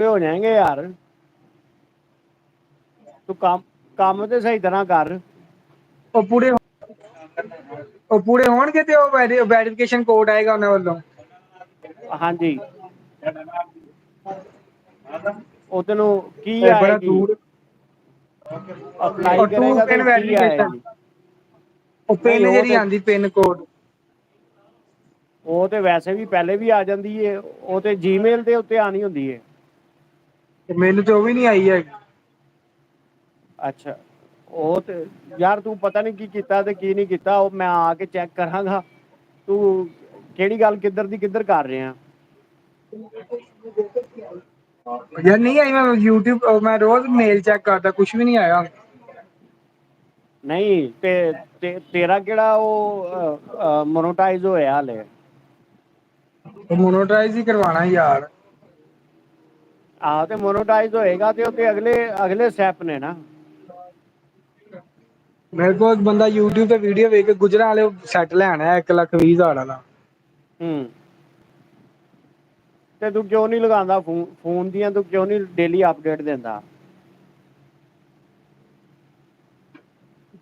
ਹੋ ਜਾਏंगे यार। ਤੂੰ ਕੰਮ ਤੇ ਸਹੀ ਤਰ੍ਹਾਂ ਕਰ। ਉਹ ਪੂਰੇ ਹੋਣਗੇ ਤੇ ਉਹ ਵੈਰੀਫਿਕੇਸ਼ਨ ਕੋਡ ਆਏਗਾ ਉਹਨਾਂ ਵੱਲੋਂ। ਹਾਂਜੀ। ਉਹ ਤੈਨੂੰ ਕੀ ਬੜਾ ਆਏਗੀ? ਦੂਰ ਅਪਲਾਈ ਟੂ ਕਰੇਗਾ ਤੇ ਪਿਨ ਕੀ ਵੈਰੀਫਿਕੇਸ਼ਨ। ਆਏਗੀ? ਉਹ ਨਹੀਂ ਪਿੰਨ ਜਿਹੜੀ ਆਉਂਦੀ ਪਿੰਨ ਕੋਡ। ਉਹ ਤੇ ਵੈਸੇ ਵੀ ਪਹਿਲੇ ਵੀ ਆ ਜਾਂਦੀ ਏ। ਉਹ ਤੇ ਜੀਮੇਲ ਦੇ ਉੱਤੇ ਆਣੀ ਹੁੰਦੀ ਏ। ਤੇ ਮੈਨੂੰ ਤੇ ਉਹ ਵੀ ਨੀ ਆਈ ਹੈਗੀ। ਅੱਛਾ। ਉਹ ਤੇ ਯਾਰ ਤੂੰ ਪਤਾ ਨੀ ਕੀ ਕੀਤਾ ਤੇ ਕੀ ਨਹੀਂ ਕੀਤਾ। ਉਹ ਮੈਂ ਆ ਕੇ ਚੈੱਕ ਕਰਾਂਗਾ। ਤੂੰ ਕਿਹੜੀ ਗੱਲ ਕਿੱਧਰ ਦੀ ਕਿੱਧਰ ਕਰ ਰਿਹਾ। ਯਾਰ ਨਹੀਂ ਆਈ। ਮੈਂ ਯੂਟਿਊਬ ਮੈਂ ਰੋਜ਼ ਮੇਲ ਚੈੱਕ ਕਰਦਾ ਕੁਛ ਵੀ ਨੀ ਆਇਆ। ਨਹੀਂ ਤੇਰਾ ਕਿਹੜਾ ਉਹ ਮੋਨੋਟਾਈਜ਼ ਹੋਇਆ ਹਾਲੇ। ਮੋਨੋਟਾਈਜ਼ ਹੀ ਕਰਵਾਉਣਾ ਯਾਰ। ਆਹੋ ਤੇ ਮੋਨੋਟਾਈਜ਼ ਹੋਏਗਾ ਤੇ ਉਹ ਅਗਲੇ ਸਟੈਪ ਨੇ ਨਾ। ਮੇਰੇ ਕੋਲ ਬੰਦਾ ਯੂਟਿਊਬ ਤੇ ਵੀਡੀਓ ਵੇਖ ਕੇ ਗੁਜਰਾਂ ਵਾਲੇ ਸੈੱਟ ਲੈਣ 1,20,000 ਵਾਲਾ। ਹੂੰ। ਤੇ ਤੂੰ ਕਿਉਂ ਨੀ ਲਗਾਉਂਦਾ ਫੋਨ ਦੀਆਂ ਤੂੰ ਕਿਉਂ ਨੀ ਡੇਲੀ ਅਪਡੇਟ ਦਿੰਦਾ।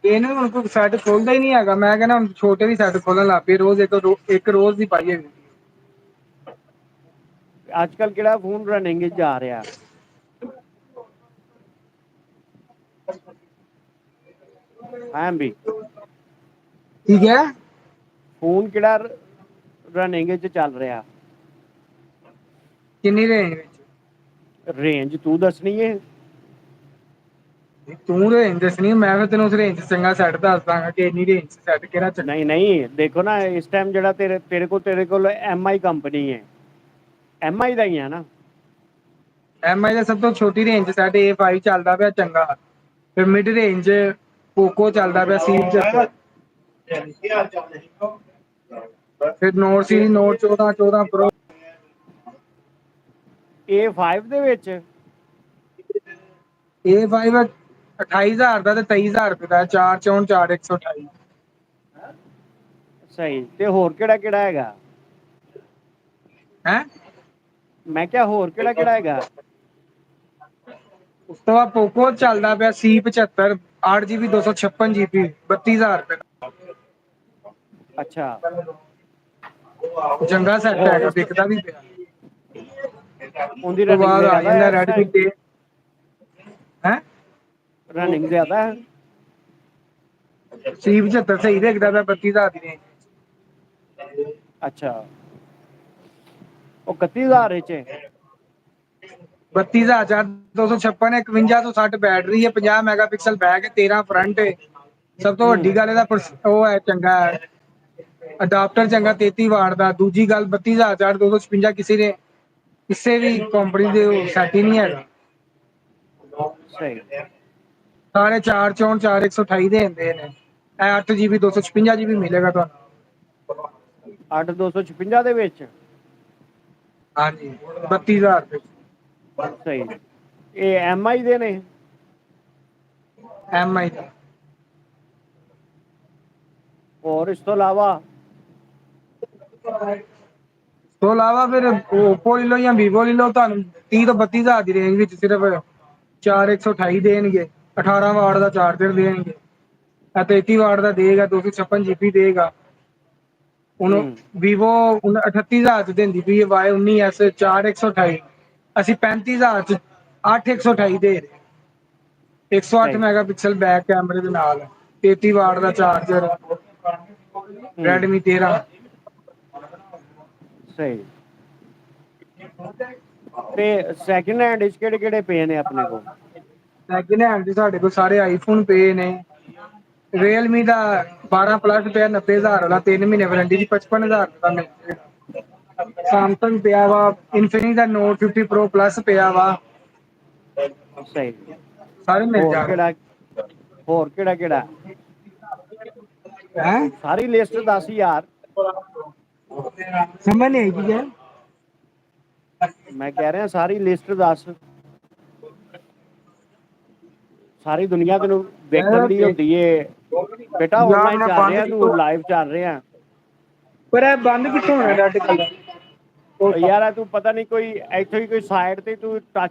ਇਹਨ ਹੁਣ ਕੋਈ ਸੈੱਟ ਖੋਲਦਾ ਹੀ ਨੀ ਹੈਗਾ। ਮੈਂ ਕਹਿੰਦਾ ਛੋਟੇ ਵੀ ਸੈੱਟ ਖੋਲਣ ਲੱਗ ਪਏ ਰੋਜ਼ ਇੱਕ ਰੋਜ਼ ਦੀ ਪਾਈ ਹੈਗੀ। ਅੱਜ ਕੱਲ੍ਹ ਕਿਹੜਾ ਫੋਨ ਰਨਿੰਗ ਜਾ ਰਿਹਾ। ਹੈਂ ਵੀ ਠੀਕ ਹੈ। ਫੋਨ ਕਿਹੜਾ ਰਨਿੰਗ ਚ ਚੱਲ ਰਿਹਾ। ਕਿੰਨੀ ਰੇਂਜ ਵਿੱਚ? ਰੇਂਜ ਤੂੰ ਦੱਸਣੀ ਏ। ਤੂੰ ਰੇਂਜ ਦੱਸਣੀ। ਮੈਂ ਫਿਰ ਤੈਨੂੰ ਉਸ ਰੇਂਜ ਚੰਗਾ ਸੈੱਟ ਦੱਸ ਦਾਂਗਾ ਕਿ ਇੰਨੀ ਰੇਂਜ ਸੈੱਟ ਕਿਹੜਾ ਚੰਗਾ। ਨਹੀਂ ਨਹੀਂ ਦੇਖੋ ਨਾ ਇਸ ਟਾਈਮ ਜਿਹੜਾ ਤੇਰੇ ਕੋਲ ਐਮ ਆਈ ਕੰਪਨੀ ਹੈ। ਐਮ ਆਈ ਦਾ ਹੀ ਹੈ ਨਾ। ਐਮ ਆਈ ਦਾ ਸਭ ਤੋਂ ਛੋਟੀ ਰੇਂਜ A5 ਚੱਲਦਾ ਪਿਆ ਚੰਗਾ। ਫਿਰ ਮਿਡ ਰੇਂਜ ਪੋਕੋ ਚੱਲਦਾ ਪਿਆ ਫਿਰ ਨੋਟ ਤੇ ਸੀ ਨੋਟ 14 ਪ੍ਰੋ। A5 ਦੇ ਵਿੱਚ A5 28,000 ਦਾ ਤੇ 23,000 ਰੁਪਏ ਦਾ 464 4128। ਸਹੀ ਤੇ ਹੋਰ ਕਿਹੜਾ ਹੈਗਾ? ਹੈਂ। ਮੈਂ ਕਿਹਾ ਹੋਰ ਕਿਹੜਾ ਹੈਗਾ? ਉਸ ਤੋਂ ਬਾਅਦ ਪੋਕੋ ਚੱਲਦਾ ਪਿਆ C75 8 GB 256 GB 32,000 ਰੁਪਏ ਦਾ। ਅੱਛਾ। ਚੰਗਾ ਸੈੱਟ ਹੋਰ ਹੈਗਾ ਇਸ ਤੋਂ ਵਿਕਦਾ ਵੀ ਪਿਆ। ਉਹਦੀ ਤੋਂ ਰਨਿੰਗ ਬਾਅਦ ਆ ਜ਼ਿਆਦਾ ਜਾਂਦਾ ਹੈ ਇਸ ਰੈਡਮੀ ਟਾਈਮ? ਤੇ ਹੈਂ। ਰਨਿੰਗ ਜ਼ਿਆਦਾ ਹੈ? C75 ਸਹੀ ਦਿਕਦਾ ਪਿਆ 32,000 ਦੀ ਰੇਂਜ। ਅੱਛਾ। ਉਹ 31,000 ਚ ਏ। 32,000 256 51 ਤੋਂ 60 ਬੈਟਰੀ ਹੈ 50 ਮੈਗਾਪਿਕਸਲ ਬੈਕ 13 ਫਰੰਟ। ਸਭ ਤੋਂ ਹੂੰ ਵੱਡੀ ਗੱਲ ਇਹਦਾ ਉਹ ਹੈ ਚੰਗਾ ਹੈ। ਅਡਾਪਟਰ ਚੰਗਾ 33 ਵਾਟ ਦਾ। ਦੂਜੀ ਗੱਲ 32,000 256 ਕਿਸੇ ਵੀ ਕੰਪਨੀ ਦੇ ਸੈੱਟ ਹੀ ਨਹੀਂ ਹੈਗਾ। ਸਹੀ। ਸਾਰੇ 464 128 ਦੇ ਦਿੰਦੇ ਨੇ। ਇਹ 8 GB 256 GB ਮਿਲੇਗਾ ਤੁਹਾਨੂੰ। 8 256 ਦੇ ਵਿੱਚ। ਹਾਂਜੀ 32,000 ਰੁਪਏ। ਸਹੀ ਇਹ ਐਮ ਆਈ ਦੇ ਨੇ। ਐਮ ਆਈ ਦਾ। ਹੋਰ ਇਸ ਤੋਂ ਇਲਾਵਾ। ਇਸ ਤੋਂ ਇਲਾਵਾ ਫਿਰ ਓਪੋ ਲੈ ਲਓ ਜਾਂ ਵੀਵੋ ਲੈ ਲਓ ਤੁਹਾਨੂੰ 30 ਤੋਂ 32,000 ਦੀ ਰੇਂਜ ਵਿੱਚ ਸਿਰਫ 4128 ਦੇਣਗੇ 18 ਵਾਟ ਦਾ ਚਾਰਜਰ ਦੇਣਗੇ। 33 ਵਾਟ ਦਾ ਦੇਗਾ 256 GB ਦੇਗਾ। ਹੁਣ ਹੂੰ ਵੀਵੋ 38,000 ਚ ਦਿੰਦੀ ਪਈ Y19 S 4128। ਅਸੀਂ 35,000 ਚ 8 128 ਦੇ ਰਹੇ। 108 ਸਹੀ। ਮੈਗਾਪਿਕਸਲ ਬੈਕ ਕੈਮਰੇ ਦੇ ਨਾਲ 33 ਵਾਟ ਦਾ ਚਾਰਜਰ। ਹੂੰ ਰੈਡਮੀ 13। ਸਹੀ। ਤੇ ਸੈਕਿੰਡ ਹੈਂਡ ਚ ਕਿਹੜੇ ਪਏ ਨੇ ਆਪਣੇ ਕੋਲ? ਸੈਕਿੰਡ ਹੈਂਡ ਸਾਡੇ ਕੋਲ ਸਾਰੇ ਆਈਫੋਨ ਪਏ ਨੇ। ਰੀਅਲਮੀ ਦਾ 12 ਪਲੱਸ ਪਿਆ 90,000 ਵਾਲਾ 3 ਮਹੀਨੇ ਵਾਰੰਟੀ ਦੀ 55,000 ਦਾ ਮਿਲ ਜਾਏਗਾ। ਸੈਮਸੰਗ ਪਿਆ ਵਾ ਇਨਫਿਨਿਕਸ ਦਾ ਨੋਟ 50 ਪ੍ਰੋ ਪਲੱਸ ਪਿਆ ਵਾ। ਸਹੀ। ਸਾਰੇ ਮਿਲ ਹੋਰ ਜਾਣਗੇ। ਕਿਹੜਾ ਹੋਰ ਕਿਹੜਾ? ਹੈਂ। ਸਾਰੀ ਲਿਸਟ ਦੱਸ ਯਾਰ। ਸਮਝ ਨਹੀਂ ਆਈ ਕੀ ਕਿਹਾ? ਮੈਂ ਕਹਿ ਰਿਹਾ ਸਾਰੀ ਲਿਸਟ ਦੱਸ। ਸਾਰੀ ਦੁਨੀਆਂ ਤੈਨੂੰ ਵੇਖਣ ਦੀ ਹੁੰਦੀ ਏ। ਬੇਟਾ ਯਾਰ ਔਨਲਾਈਨ ਮੈਂ ਚੱਲ ਬੰਦ ਰਿਹਾ ਤੂੰ ਕਿੱਥੋਂ ਲਾਈਵ ਚੱਲ ਰਿਹਾ। ਪਰ ਇਹ ਬੰਦ ਕਿੱਥੋਂ ਹੋਣਾ ਹੈਂ ਨੈਟ। ਉਹ ਯਾਰ ਤੂੰ ਪਤਾ ਨਹੀਂ ਕੋਈ ਇੱਥੋਂ ਹੀ ਕੋਈ ਸਾਈਡ ਤੇ ਤੂੰ ਟੱਚ